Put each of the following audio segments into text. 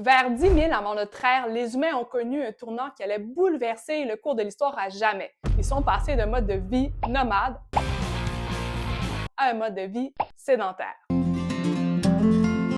Vers 10 000 avant notre ère, les humains ont connu un tournant qui allait bouleverser le cours de l'histoire à jamais. Ils sont passés d'un mode de vie nomade à un mode de vie sédentaire.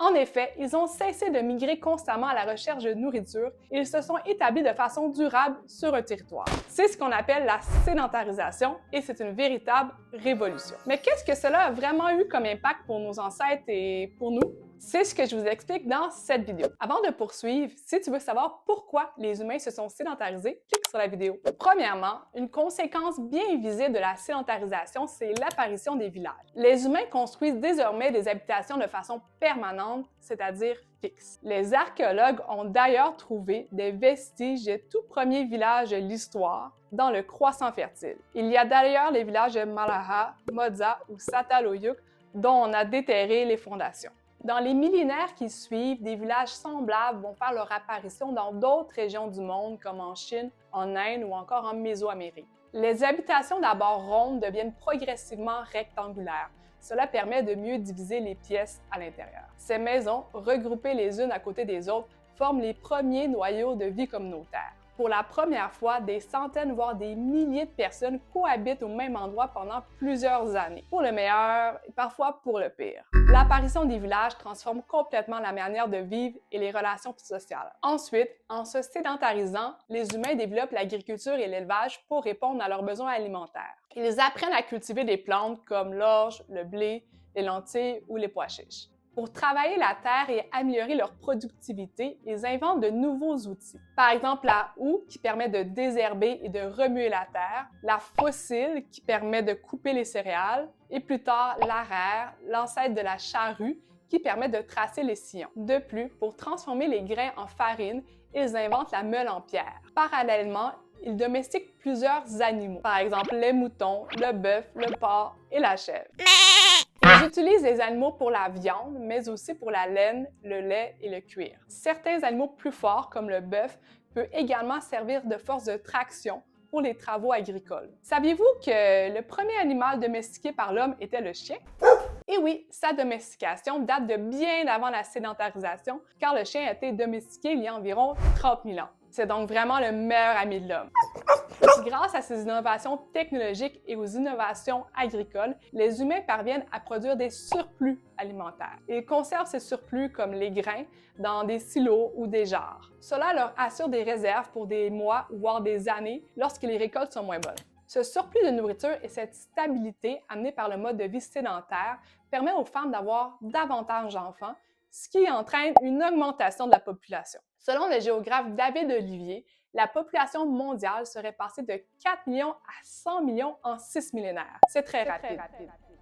En effet, ils ont cessé de migrer constamment à la recherche de nourriture et ils se sont établis de façon durable sur un territoire. C'est ce qu'on appelle la sédentarisation et c'est une véritable révolution. Mais qu'est-ce que cela a vraiment eu comme impact pour nos ancêtres et pour nous? C'est ce que je vous explique dans cette vidéo. Avant de poursuivre, si tu veux savoir pourquoi les humains se sont sédentarisés, clique sur la vidéo. Premièrement, une conséquence bien visible de la sédentarisation, c'est l'apparition des villages. Les humains construisent désormais des habitations de façon permanente, c'est-à-dire fixe. Les archéologues ont d'ailleurs trouvé des vestiges des tout premiers villages de l'histoire dans le Croissant fertile. Il y a d'ailleurs les villages de Malaha, Moza ou Sataloyuk dont on a déterré les fondations. Dans les millénaires qui suivent, des villages semblables vont faire leur apparition dans d'autres régions du monde, comme en Chine, en Inde ou encore en Mésoamérique. Les habitations d'abord rondes deviennent progressivement rectangulaires. Cela permet de mieux diviser les pièces à l'intérieur. Ces maisons, regroupées les unes à côté des autres, forment les premiers noyaux de vie communautaire. Pour la première fois, des centaines voire des milliers de personnes cohabitent au même endroit pendant plusieurs années, pour le meilleur et parfois pour le pire. L'apparition des villages transforme complètement la manière de vivre et les relations sociales. Ensuite, en se sédentarisant, les humains développent l'agriculture et l'élevage pour répondre à leurs besoins alimentaires. Ils apprennent à cultiver des plantes comme l'orge, le blé, les lentilles ou les pois chiches. Pour travailler la terre et améliorer leur productivité, ils inventent de nouveaux outils. Par exemple, la houe qui permet de désherber et de remuer la terre, la faucille qui permet de couper les céréales, et plus tard l'arère, l'ancêtre de la charrue, qui permet de tracer les sillons. De plus, pour transformer les grains en farine, ils inventent la meule en pierre. Parallèlement, ils domestiquent plusieurs animaux, par exemple les moutons, le bœuf, le porc et la chèvre. Ils utilisent les animaux pour la viande, mais aussi pour la laine, le lait et le cuir. Certains animaux plus forts, comme le bœuf, peuvent également servir de force de traction pour les travaux agricoles. Saviez-vous que le premier animal domestiqué par l'homme était le chien? Et oui, sa domestication date de bien avant la sédentarisation, car le chien a été domestiqué il y a environ 30 000 ans. C'est donc vraiment le meilleur ami de l'homme. Grâce à ces innovations technologiques et aux innovations agricoles, les humains parviennent à produire des surplus alimentaires. Ils conservent ces surplus, comme les grains, dans des silos ou des jarres. Cela leur assure des réserves pour des mois, voire des années, lorsque les récoltes sont moins bonnes. Ce surplus de nourriture et cette stabilité amenée par le mode de vie sédentaire permet aux femmes d'avoir davantage d'enfants, ce qui entraîne une augmentation de la population. Selon le géographe David Olivier, la population mondiale serait passée de 4 millions à 100 millions en 6 millénaires. C'est très rapide.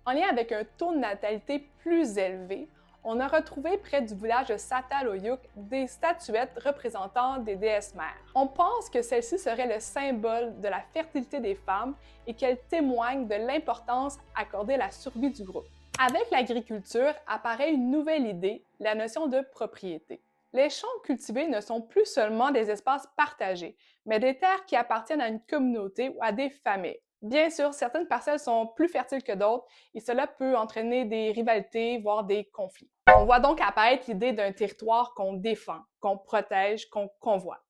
En lien avec un taux de natalité plus élevé, on a retrouvé près du village de Sataloyuk des statuettes représentant des déesses mères. On pense que celle-ci serait le symbole de la fertilité des femmes et qu'elle témoigne de l'importance accordée à la survie du groupe. Avec l'agriculture apparaît une nouvelle idée, la notion de propriété. Les champs cultivés ne sont plus seulement des espaces partagés, mais des terres qui appartiennent à une communauté ou à des familles. Bien sûr, certaines parcelles sont plus fertiles que d'autres et cela peut entraîner des rivalités, voire des conflits. On voit donc apparaître l'idée d'un territoire qu'on défend, qu'on protège, qu'on convoite.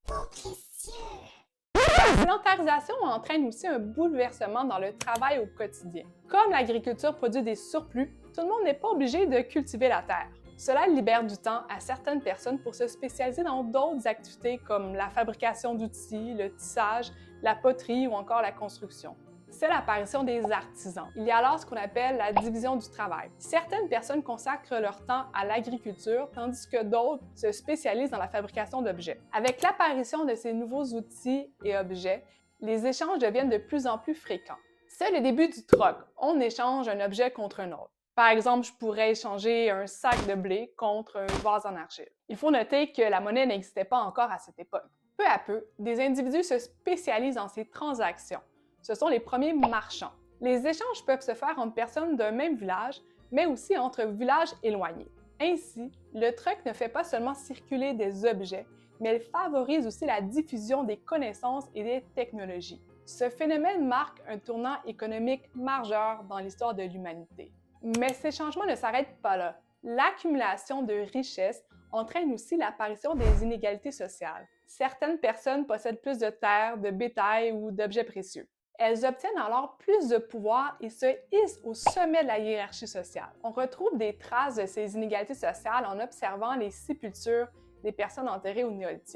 La sédentarisation entraîne aussi un bouleversement dans le travail au quotidien. Comme l'agriculture produit des surplus, tout le monde n'est pas obligé de cultiver la terre. Cela libère du temps à certaines personnes pour se spécialiser dans d'autres activités comme la fabrication d'outils, le tissage, la poterie ou encore la construction. C'est l'apparition des artisans. Il y a alors ce qu'on appelle la division du travail. Certaines personnes consacrent leur temps à l'agriculture, tandis que d'autres se spécialisent dans la fabrication d'objets. Avec l'apparition de ces nouveaux outils et objets, les échanges deviennent de plus en plus fréquents. C'est le début du troc. On échange un objet contre un autre. Par exemple, je pourrais échanger un sac de blé contre un vase en argile. Il faut noter que la monnaie n'existait pas encore à cette époque. Peu à peu, des individus se spécialisent dans ces transactions. Ce sont les premiers marchands. Les échanges peuvent se faire entre personnes d'un même village, mais aussi entre villages éloignés. Ainsi, le truck ne fait pas seulement circuler des objets, mais il favorise aussi la diffusion des connaissances et des technologies. Ce phénomène marque un tournant économique majeur dans l'histoire de l'humanité. Mais ces changements ne s'arrêtent pas là. L'accumulation de richesses entraîne aussi l'apparition des inégalités sociales. Certaines personnes possèdent plus de terres, de bétail ou d'objets précieux. Elles obtiennent alors plus de pouvoir et se hissent au sommet de la hiérarchie sociale. On retrouve des traces de ces inégalités sociales en observant les sépultures des personnes enterrées au Néolithique.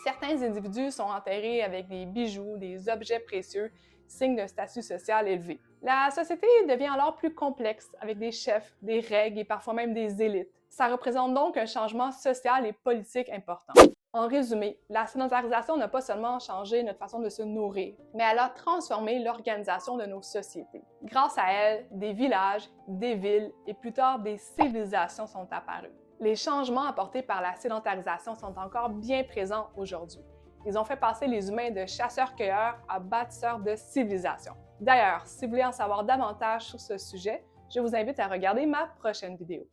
Certains individus sont enterrés avec des bijoux, des objets précieux, signe d'un statut social élevé. La société devient alors plus complexe, avec des chefs, des règles et parfois même des élites. Ça représente donc un changement social et politique important. En résumé, la sédentarisation n'a pas seulement changé notre façon de se nourrir, mais elle a transformé l'organisation de nos sociétés. Grâce à elle, des villages, des villes et plus tard des civilisations sont apparus. Les changements apportés par la sédentarisation sont encore bien présents aujourd'hui. Ils ont fait passer les humains de chasseurs-cueilleurs à bâtisseurs de civilisation. D'ailleurs, si vous voulez en savoir davantage sur ce sujet, je vous invite à regarder ma prochaine vidéo.